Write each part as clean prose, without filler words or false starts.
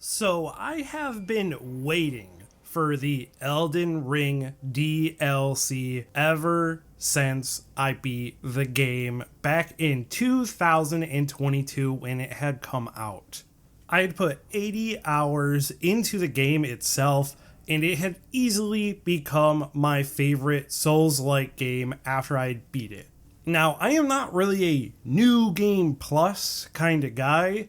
So I have been waiting for the Elden Ring DLC ever since I beat the game back in 2022 when it had come out. I had put 80 hours into the game itself, and it had easily become my favorite Souls-like game after I beat it. Now, I am not really a new game plus kind of guy.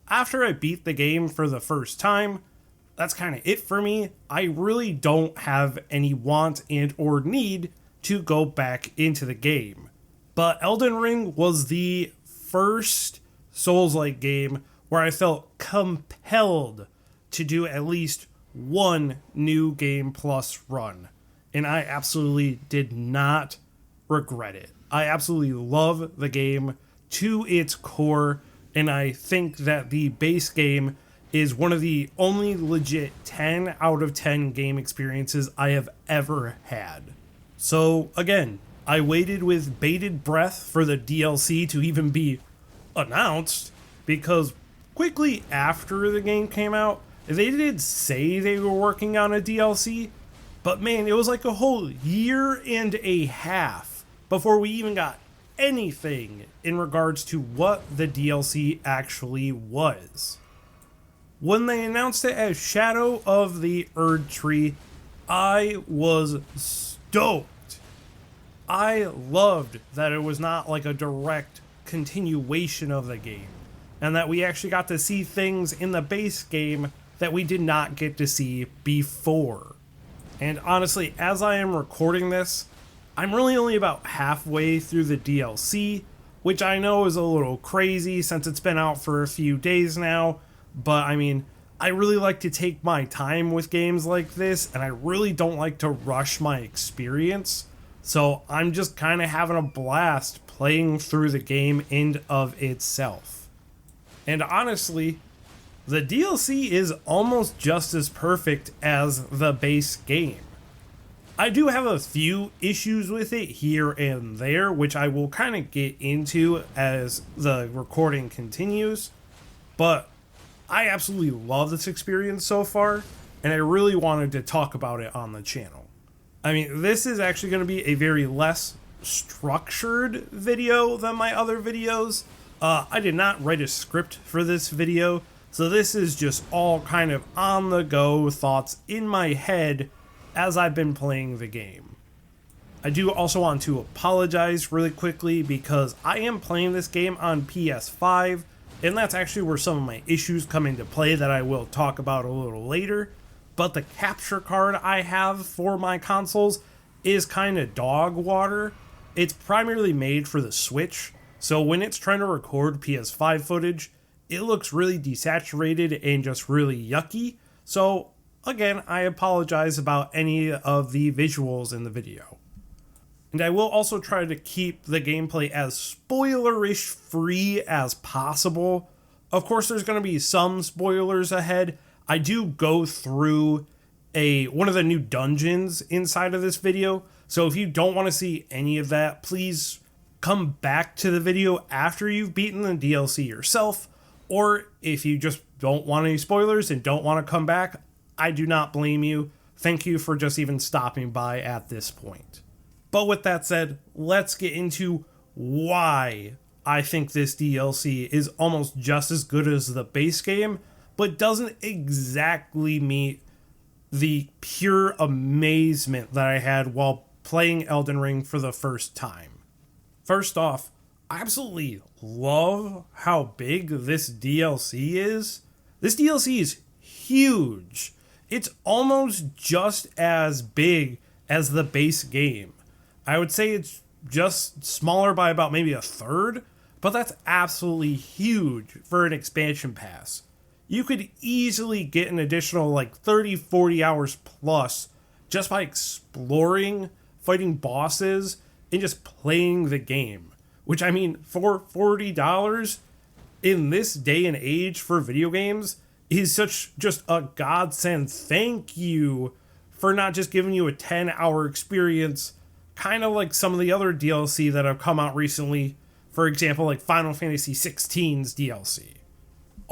After I beat the game for the first time, that's kind of it for me. I really don't have any want and or need to go back into the game. But Elden Ring was the first Souls-like game where I felt compelled to do at least one new game plus run. And I absolutely did not regret it. I absolutely love the game to its core, and I think that the base game is one of the only legit 10 out of 10 game experiences I have ever had. So again, I waited with bated breath for the DLC to even be announced, because quickly after the game came out, they did say they were working on a DLC, but man, it was like a whole year and a half before we even got anything in regards to what the DLC actually was. When they announced it as Shadow of the Erd Tree, I was stoked. I loved that it was not like a direct continuation of the game, and that we actually got to see things in the base game that we did not get to see before. And honestly, as I am recording this, I'm really only about halfway through the DLC, which I know is a little crazy since it's been out for a few days now, but I mean, I really like to take my time with games like this, and I really don't like to rush my experience, so I'm just kind of having a blast playing through the game in of itself. And honestly, the DLC is almost just as perfect as the base game. I do have a few issues with it here and there, which I will kind of get into as the recording continues, but I absolutely love this experience so far, and I really wanted to talk about it on the channel. I mean, this is actually going to be a very less structured video than my other videos. I did not write a script for this video, so this is just all kind of on the go thoughts in my head as I've been playing the game. I do also want to apologize really quickly because I am playing this game on PS5, and that's actually where some of my issues come into play that I will talk about a little later. But the capture card I have for my consoles is kind of dog water. It's primarily made for the Switch, so when it's trying to record PS5 footage, it looks really desaturated and just really yucky. So again, I apologize about any of the visuals in the video. And I will also try to keep the gameplay as spoilerish free as possible. Of course, there's going to be some spoilers ahead. I do go through one of the new dungeons inside of this video, so if you don't want to see any of that, please come back to the video after you've beaten the DLC yourself, or if you just don't want any spoilers and don't want to come back, I do not blame you. Thank you for just even stopping by at this point. But with that said, let's get into why I think this DLC is almost just as good as the base game, but doesn't exactly meet the pure amazement that I had while playing Elden Ring for the first time. First off, I absolutely love how big this DLC is. This DLC is huge. It's almost just as big as the base game. I would say it's just smaller by about maybe a third, but that's absolutely huge for an expansion pass. You could easily get an additional like 30-40 hours plus just by exploring, fighting bosses, and just playing the game. Which, I mean, for $40 in this day and age for video games is such just a godsend. Thank you for not just giving you a 10-hour experience, kind of like some of the other DLC that have come out recently. For example, like Final Fantasy XVI's DLC.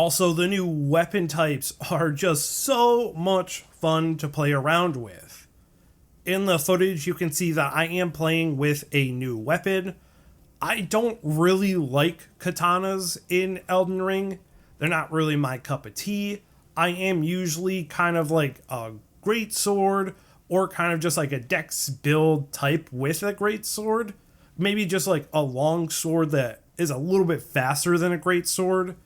Also, the new weapon types are just so much fun to play around with. In the footage, you can see that I am playing with a new weapon. I don't really like katanas in Elden Ring. They're not really my cup of tea. I am usually kind of like a greatsword or kind of just like a dex build type with a greatsword. Maybe just like a long sword that is a little bit faster than a greatsword.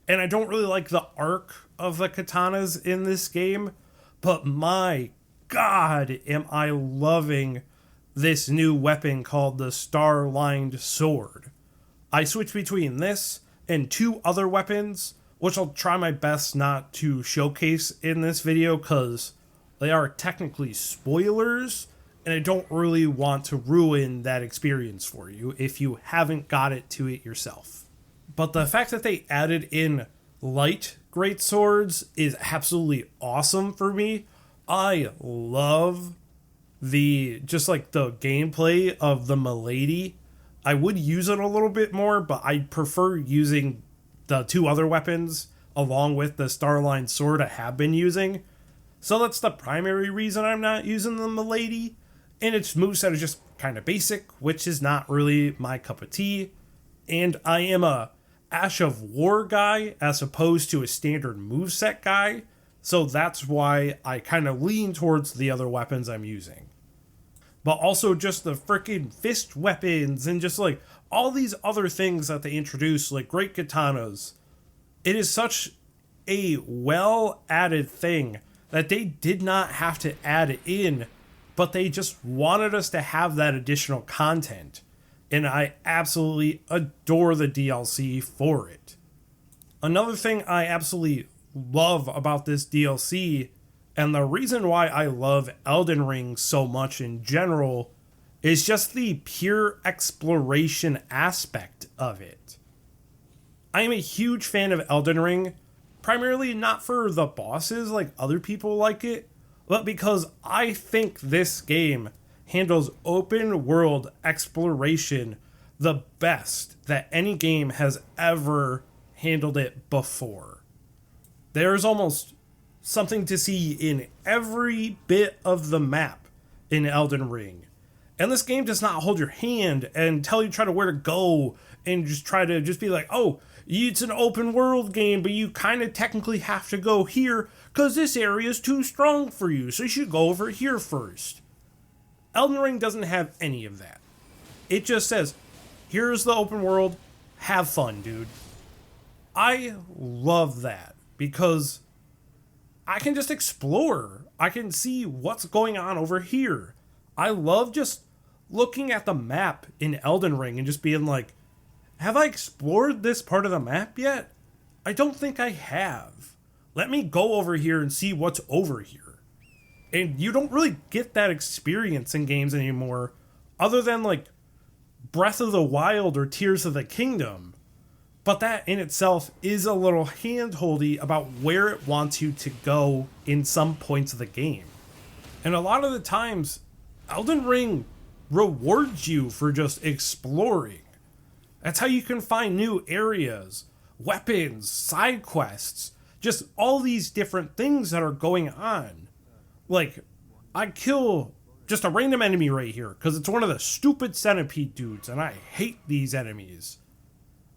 And I don't really like the arc of the katanas in this game, but my god, am I loving this new weapon called the Star-Lined Sword. I switch between this and two other weapons, which I'll try my best not to showcase in this video because they are technically spoilers, and I don't really want to ruin that experience for you if you haven't got it to it yourself. But the fact that they added in light greatswords is absolutely awesome for me. I love the gameplay of the Milady. I would use it a little bit more, but I prefer using the two other weapons along with the Star-Lined Sword I have been using. So that's the primary reason I'm not using the Milady. And its moveset is just kind of basic, which is not really my cup of tea. And I am a Ash of War guy as opposed to a standard moveset guy. So that's why I kind of lean towards the other weapons I'm using. But also just the freaking fist weapons and just like all these other things that they introduce, like great katanas. It is such a well added thing that they did not have to add it in, but they just wanted us to have that additional content. And I absolutely adore the DLC for it. Another thing I absolutely love about this DLC, and the reason why I love Elden Ring so much in general, is just the pure exploration aspect of it. I am a huge fan of Elden Ring, primarily not for the bosses like other people like it, but because I think this game handles open world exploration the best that any game has ever handled it before. There's almost something to see in every bit of the map in Elden Ring. And this game does not hold your hand and tell you where to go and just try to just be like, oh, it's an open world game, but you kind of technically have to go here because this area is too strong for you, so you should go over here first. Elden Ring doesn't have any of that. It just says, here's the open world, have fun, dude. I love that because I can just explore. I can see what's going on over here. I love just looking at the map in Elden Ring and just being like, have I explored this part of the map yet? I don't think I have. Let me go over here and see what's over here. And you don't really get that experience in games anymore, other than like Breath of the Wild or Tears of the Kingdom. But that in itself is a little hand-holdy about where it wants you to go in some points of the game. And a lot of the times, Elden Ring rewards you for just exploring. That's how you can find new areas, weapons, side quests, just all these different things that are going on. Like, I kill just a random enemy right here because it's one of the stupid centipede dudes and I hate these enemies.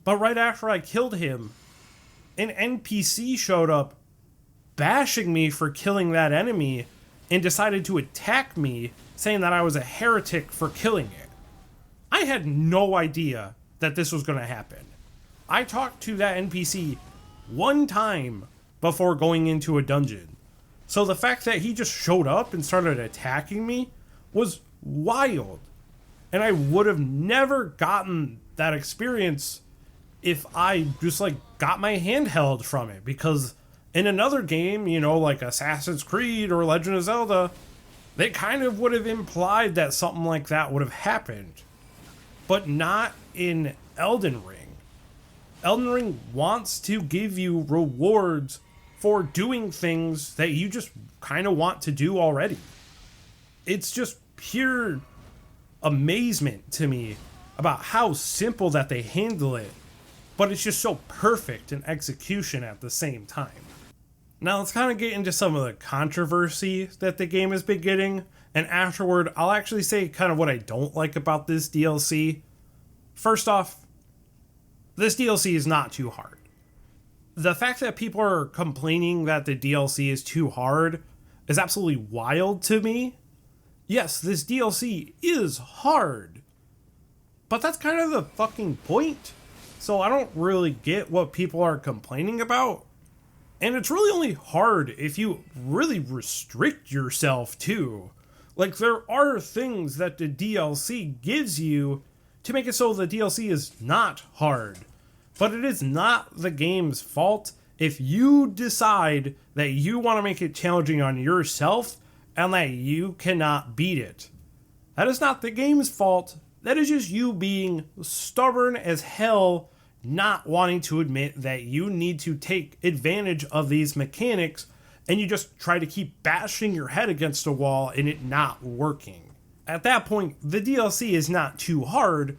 But right after I killed him, an NPC showed up bashing me for killing that enemy and decided to attack me, saying that I was a heretic for killing it. I had no idea that this was going to happen. I talked to that NPC one time before going into a dungeon. So the fact that he just showed up and started attacking me was wild. And I would have never gotten that experience if I just got my hand held from it, because in another game, like Assassin's Creed or Legend of Zelda, they kind of would have implied that something like that would have happened, but not in Elden Ring. Elden Ring wants to give you rewards for doing things that you just kind of want to do already. It's just pure amazement to me about how simple that they handle it, but it's just so perfect in execution at the same time. Now let's kind of get into some of the controversy that the game has been getting, and afterward I'll actually say kind of what I don't like about this DLC. First off, this DLC is not too hard. The fact that people are complaining that the DLC is too hard is absolutely wild to me. Yes, this DLC is hard, but that's kind of the fucking point. So I don't really get what people are complaining about. And it's really only hard if you really restrict yourself too. Like, there are things that the DLC gives you to make it so the DLC is not hard. But it is not the game's fault if you decide that you want to make it challenging on yourself and that you cannot beat it. That is not the game's fault. That is just you being stubborn as hell, not wanting to admit that you need to take advantage of these mechanics, and you just try to keep bashing your head against a wall and it not working. At that point, the DLC is not too hard.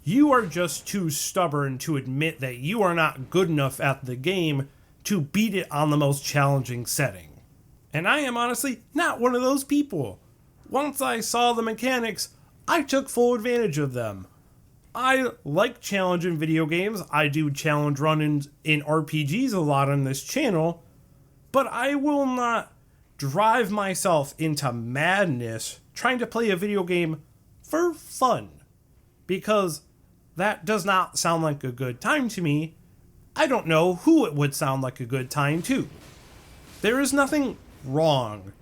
You are just too stubborn to admit that you are not good enough at the game to beat it on the most challenging setting. And I am honestly not one of those people. Once I saw the mechanics, I took full advantage of them. I like challenge in video games. I do challenge run-ins in RPGs a lot on this channel, but I will not drive myself into madness trying to play a video game for fun, because that does not sound like a good time to me. I don't know who it would sound like a good time to. There is nothing wrong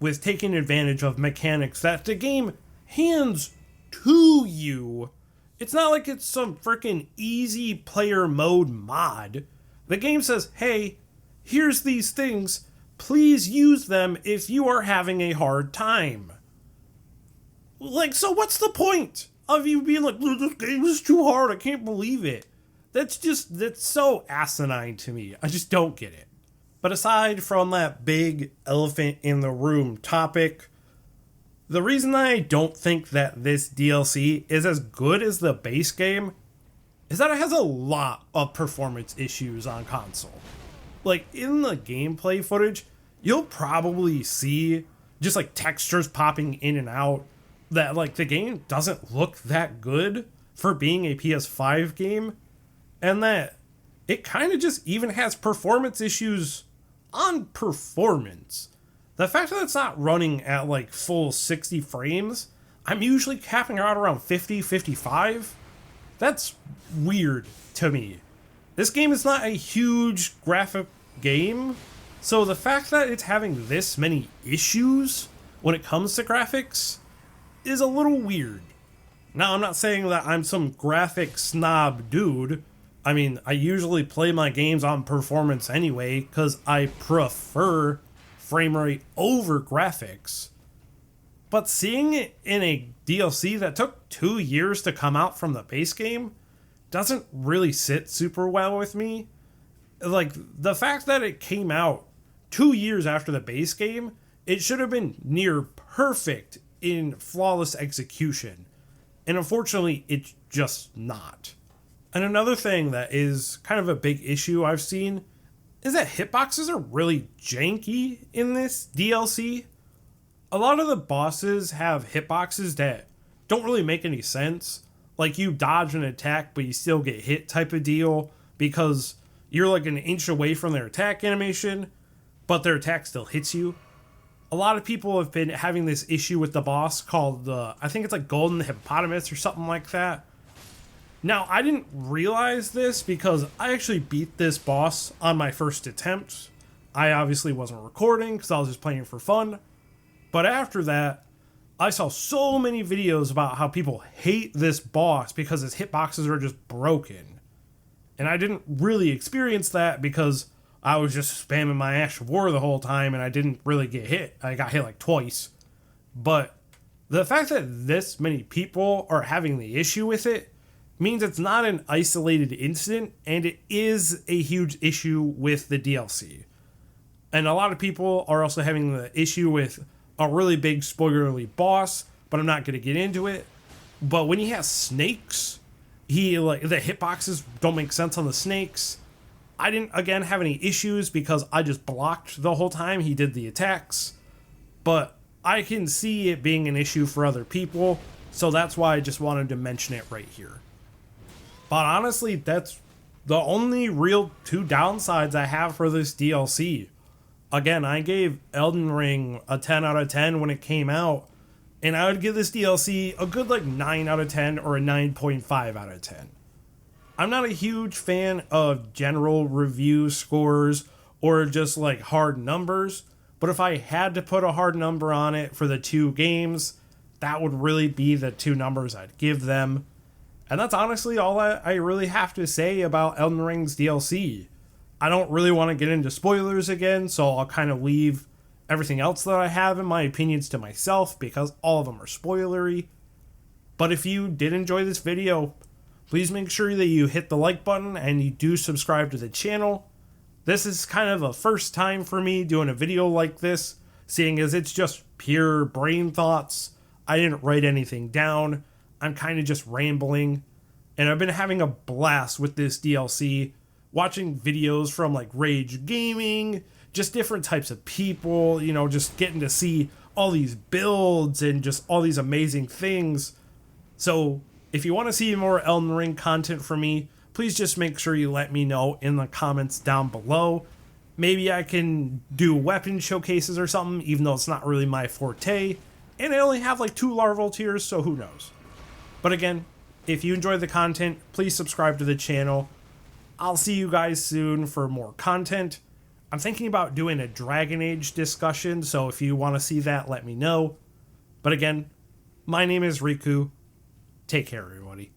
with taking advantage of mechanics that the game hands to you. It's not like it's some freaking easy player mode mod. The game says, hey, here's these things. Please use them if you are having a hard time. Like, so what's the point of you being like, this game is too hard, I can't believe it? That's so asinine to me. I just don't get it. But aside from that big elephant in the room topic, the reason I don't think that this DLC is as good as the base game is that it has a lot of performance issues on console. Like, in the gameplay footage, you'll probably see just like textures popping in and out, that like the game doesn't look that good for being a PS5 game, and that it kind of just even has performance issues on performance. The fact that it's not running at like full 60 frames, I'm usually capping out around 50, 55. That's weird to me. This game is not a huge graphic game, so the fact that it's having this many issues when it comes to graphics is a little weird. Now, I'm not saying that I'm some graphic snob dude. I mean, I usually play my games on performance anyway, because I prefer frame rate over graphics. But seeing it in a DLC that took 2 years to come out from the base game doesn't really sit super well with me. Like, the fact that it came out 2 years after the base game, it should have been near perfect in flawless execution. And unfortunately, it's just not. And another thing that is kind of a big issue I've seen is that hitboxes are really janky in this DLC. A lot of the bosses have hitboxes that don't really make any sense. Like, you dodge an attack, but you still get hit type of deal, because you're like an inch away from their attack animation, but their attack still hits you. A lot of people have been having this issue with the boss called I think it's like Golden Hippopotamus or something like that. Now, I didn't realize this because I actually beat this boss on my first attempt. I obviously wasn't recording because I was just playing for fun. But after that, I saw so many videos about how people hate this boss because his hitboxes are just broken. And I didn't really experience that because I was just spamming my Ash of War the whole time and I didn't really get hit. I got hit like twice. But the fact that this many people are having the issue with it means it's not an isolated incident, and it is a huge issue with the DLC. And a lot of people are also having the issue with a really big spoilerly boss, but I'm not going to get into it. But when you have snakes He, like, the hitboxes don't make sense on the snakes. I didn't, again, have any issues because I just blocked the whole time he did the attacks. But I can see it being an issue for other people, so that's why I just wanted to mention it right here. But honestly, that's the only real two downsides I have for this DLC. Again, I gave Elden Ring a 10 out of 10 when it came out, and I would give this DLC a good like 9 out of 10 or a 9.5 out of 10. I'm not a huge fan of general review scores or just like hard numbers, but if I had to put a hard number on it for the two games, that would really be the two numbers I'd give them. And that's honestly all I really have to say about Elden Ring's DLC. I don't really want to get into spoilers again, so I'll kind of leave everything else that I have in my opinions to myself because all of them are spoilery. But if you did enjoy this video, please make sure that you hit the like button and you do subscribe to the channel. This is kind of a first time for me doing a video like this, seeing as it's just pure brain thoughts. I didn't write anything down. I'm kind of just rambling. And I've been having a blast with this DLC, watching videos from like Rage Gaming, just different types of people, you know, just getting to see all these builds and just all these amazing things. So if you want to see more Elden Ring content from me, please just make sure you let me know in the comments down below. Maybe I can do weapon showcases or something, even though it's not really my forte. And I only have like 2 larval tiers, so who knows. But again, if you enjoy the content, please subscribe to the channel. I'll see you guys soon for more content. I'm thinking about doing a Dragon Age discussion, so if you want to see that, let me know. But again, my name is Riku. Take care, everybody.